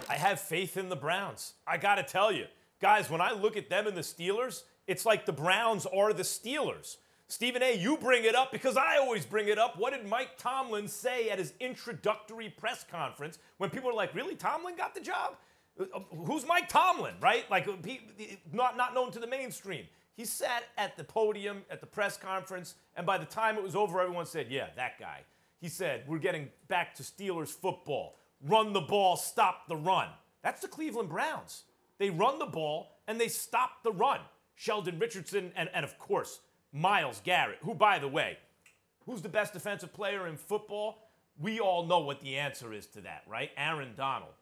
I have faith in the Browns. I got to tell you. Guys, when I look at them and the Steelers, it's like the Browns are the Steelers. Stephen A., you bring it up because I always bring it up. What did Mike Tomlin say at his introductory press conference when people were like, really, Tomlin got the job? Who's Mike Tomlin, right? Like, not known to the mainstream. He sat at the podium at the press conference, and by the time it was over, everyone said, yeah, that guy. He said, we're getting back to Steelers football. Run the ball, stop the run. That's the Cleveland Browns. They run the ball, and they stop the run. Sheldon Richardson, and of course, Myles Garrett, who, by the way, who's the best defensive player in football? We all know what the answer is to that, right? Aaron Donald.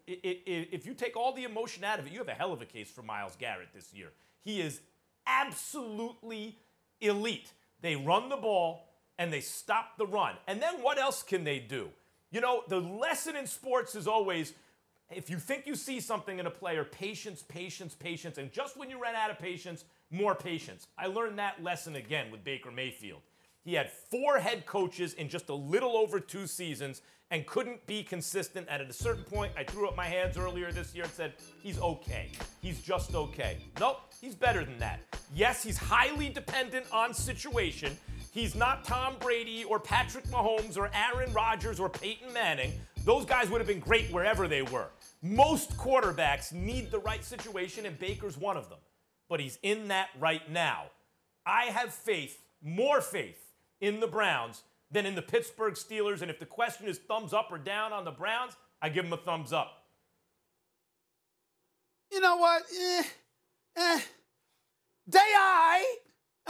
If you take all the emotion out of it, you have a hell of a case for Myles Garrett this year. He is absolutely elite. They run the ball, and they stop the run. And then what else can they do? You know, the lesson in sports is always, if you think you see something in a player, patience, patience, patience. And just when you run out of patience, more patience. I learned that lesson again with Baker Mayfield. He had 4 head coaches in just a little over 2 seasons and couldn't be consistent. And at a certain point, I threw up my hands earlier this year and said, he's okay. He's just okay. Nope, he's better than that. Yes, he's highly dependent on situation. He's not Tom Brady or Patrick Mahomes or Aaron Rodgers or Peyton Manning. Those guys would have been great wherever they were. Most quarterbacks need the right situation, and Baker's one of them. But he's in that right now. I have faith, more faith, in the Browns than in the Pittsburgh Steelers. And if the question is thumbs up or down on the Browns, I give them a thumbs up. You know what? They all right.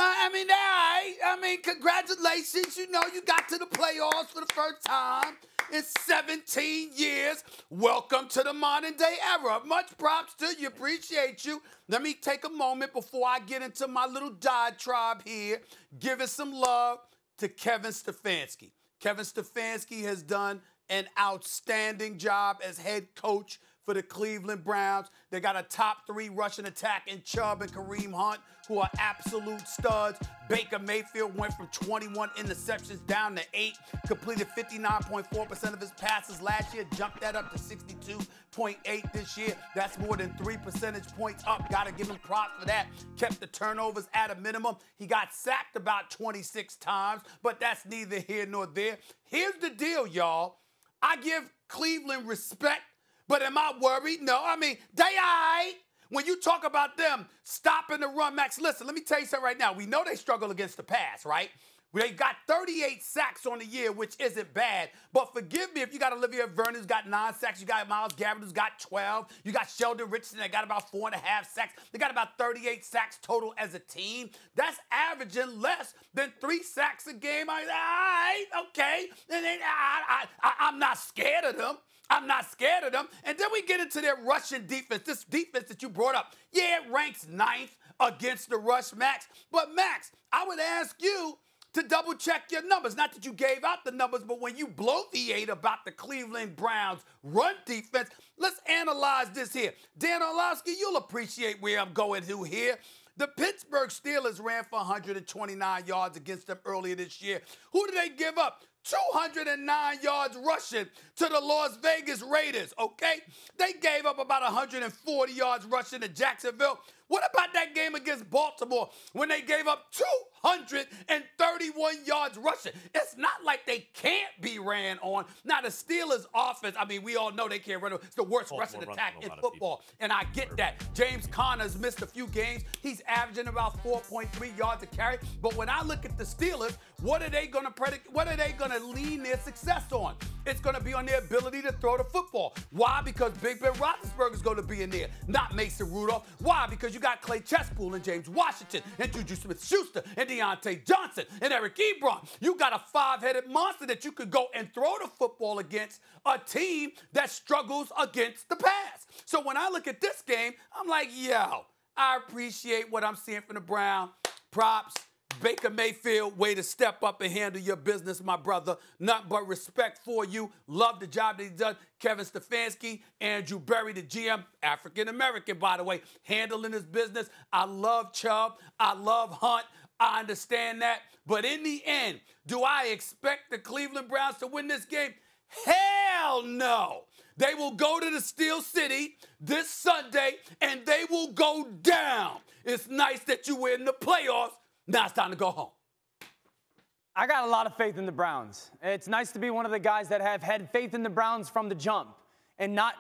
I mean, congratulations. You know, you got to the playoffs for the first time in 17 years. Welcome to the modern day era. Much props to you. Appreciate you. Let me take a moment before I get into my little diatribe here, giving some love to Kevin Stefanski. Kevin Stefanski has done an outstanding job as head coach for the Cleveland Browns. They got a top 3 rushing attack in Chubb and Kareem Hunt, who are absolute studs. Baker Mayfield went from 21 interceptions down to 8, completed 59.4% of his passes last year, jumped that up to 62.8 this year. That's more than 3 percentage points up. Gotta give him props for that. Kept the turnovers at a minimum. He got sacked about 26 times, but that's neither here nor there. Here's the deal, y'all. I give Cleveland respect, but am I worried? No. I mean, they all right. When you talk about them stopping the run, Max, listen, let me tell you something right now. We know they struggle against the pass, right? They got 38 sacks on the year, which isn't bad. But forgive me if you got Olivia Vernon, who's got 9 sacks. You got Myles Garrett, who's got 12. You got Sheldon Richardson, that got about 4.5 sacks. They got about 38 sacks total as a team. That's averaging less than 3 sacks a game. All right, okay. And then I'm not scared of them. I'm not scared of them. And then we get into their rushing defense, this defense that you brought up. Yeah, it ranks 9th against the rush, Max. But, Max, I would ask you to double-check your numbers. Not that you gave out the numbers, but when you bloviate about the Cleveland Browns run defense, let's analyze this here. Dan Orlovsky, you'll appreciate where I'm going to here. The Pittsburgh Steelers ran for 129 yards against them earlier this year. Who did they give up? 209 yards rushing to the Las Vegas Raiders, okay? They gave up about 140 yards rushing to Jacksonville. What about that game against Baltimore when they gave up 231 yards rushing? It's not like they can't be ran on. Now, the Steelers' offense, I mean, we all know they can't run. It's the worst rushing attack in football, and I get that. James Conner's missed a few games. He's averaging about 4.3 yards a carry. But when I look at the Steelers, what are they going to lean their success on? It's going to be on their ability to throw the football. Why? Because Big Ben Roethlisberger is going to be in there, not Mason Rudolph. Why? Because you got Clay Chespool and James Washington and Juju Smith-Schuster and Deontay Johnson and Eric Ebron. You got a 5-headed monster that you could go and throw the football against a team that struggles against the pass. So when I look at this game, I'm like, yo, I appreciate what I'm seeing from the Browns. Props. Baker Mayfield, way to step up and handle your business, my brother. Nothing but respect for you. Love the job that he does. Kevin Stefanski, Andrew Berry, the GM, African-American, by the way, handling his business. I love Chubb. I love Hunt. I understand that. But in the end, do I expect the Cleveland Browns to win this game? Hell no. They will go to the Steel City this Sunday, and they will go down. It's nice that you were in the playoffs. Now it's time to go home. I got a lot of faith in the Browns. It's nice to be one of the guys that have had faith in the Browns from the jump and not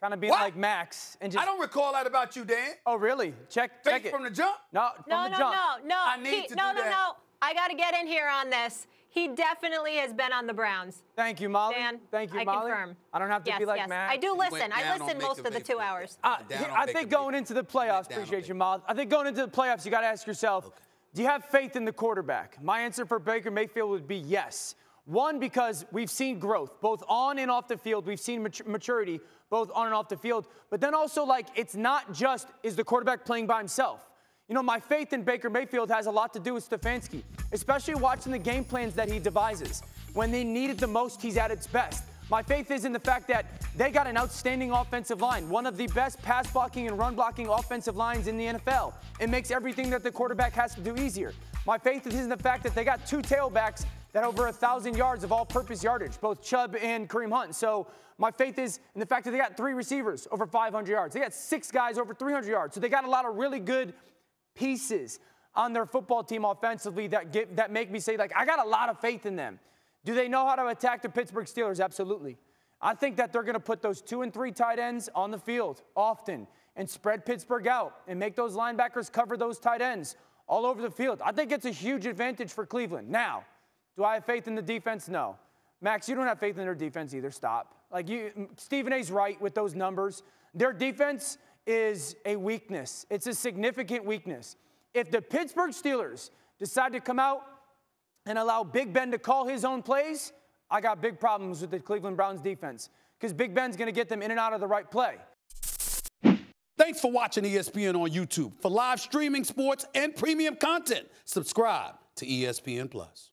kind of being like Max. And just, I don't recall that about you, Dan. Oh, really? Check it. From the jump? No, from the jump. No. I need to do that. No. I got to get in here on this. He definitely has been on the Browns. Thank you, Molly. Dan, Thank you, I Molly. confirm. I don't have to be like Max. I do listen. I listen most of the 2 hours. I think going into the playoffs, appreciate you, Molly. I think going into the playoffs, you got to ask yourself, do you have faith in the quarterback? My answer for Baker Mayfield would be yes. One, because we've seen growth, both on and off the field. We've seen maturity, both on and off the field. But then also, like, it's not just, is the quarterback playing by himself? You know, my faith in Baker Mayfield has a lot to do with Stefanski, especially watching the game plans that he devises. When they need it the most, he's at its best. My faith is in the fact that they got an outstanding offensive line, one of the best pass blocking and run blocking offensive lines in the NFL. It makes everything that the quarterback has to do easier. My faith is in the fact that they got 2 tailbacks that over 1,000 yards of all-purpose yardage, both Chubb and Kareem Hunt. So my faith is in the fact that they got 3 receivers over 500 yards. They got 6 guys over 300 yards. So they got a lot of really good pieces on their football team offensively that make me say, like, I got a lot of faith in them. Do they know how to attack the Pittsburgh Steelers? Absolutely. I think that they're going to put those 2 and 3 tight ends on the field often and spread Pittsburgh out and make those linebackers cover those tight ends all over the field. I think it's a huge advantage for Cleveland. Now, do I have faith in the defense? No. Max, you don't have faith in their defense either. Stop. Like, Stephen A's right with those numbers. Their defense is a weakness. It's a significant weakness. If the Pittsburgh Steelers decide to come out and allow Big Ben to call his own plays, I got big problems with the Cleveland Browns defense because Big Ben's going to get them in and out of the right play. Thanks for watching ESPN on YouTube. For live streaming sports and premium content, subscribe to ESPN+.